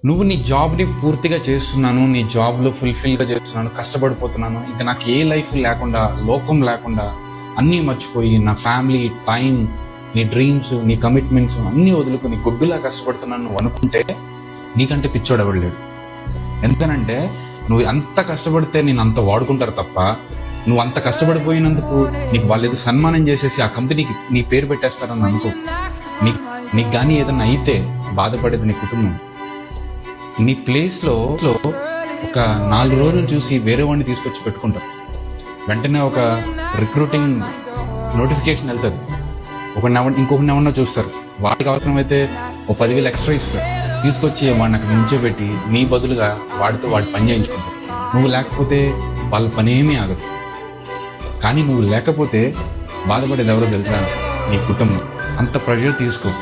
నువ్వు నీ జాబ్ని పూర్తిగా చేస్తున్నాను, నీ జాబ్లో ఫుల్ఫిల్గా చేస్తున్నాను, కష్టపడిపోతున్నాను, ఇంకా నాకు ఏ లైఫ్ లేకుండా, లోకం లేకుండా అన్నీ మర్చిపోయి నా ఫ్యామిలీ, టైం, నీ డ్రీమ్స్, నీ కమిట్మెంట్స్ అన్నీ వదులుకొని గుడ్డులా కష్టపడుతున్నాను నువ్వు అనుకుంటే నీకంటే పిచ్చోడు ఎవడలేడు. ఎందుకనంటే నువ్వు అంత కష్టపడితే నేను అంత వాడుకుంటారు తప్ప, నువ్వు అంత కష్టపడిపోయినందుకు నీకు వాళ్ళు ఏదో సన్మానం చేసేసి ఆ కంపెనీకి నీ పేరు పెట్టేస్తారని అనుకో. నీకు కానీ ఏదన్నా అయితే బాధపడేది నీ కుటుంబం. నీ ప్లేస్లో ఒక 4 రోజులు చూసి వేరే వాడిని తీసుకొచ్చి పెట్టుకుంటారు. వెంటనే ఒక రిక్రూటింగ్ నోటిఫికేషన్ వెళ్తుంది, ఇంకొకరిని ఎవరన్నా చూస్తారు, వాడికి అవసరమైతే ఓ 10,000 ఎక్స్ట్రా ఇస్తారు, తీసుకొచ్చి వాడిని అక్కడ నుంచోబెట్టి నీ బదులుగా వాడితో వాడి పని చేయించుకుంటారు. నువ్వు లేకపోతే వాళ్ళ పని ఏమీ ఆగదు. కానీ నువ్వు లేకపోతే బాధపడేది ఎవరో తెలుసా? నీ కుటుంబం. అంత ప్రెషర్ తీసుకో.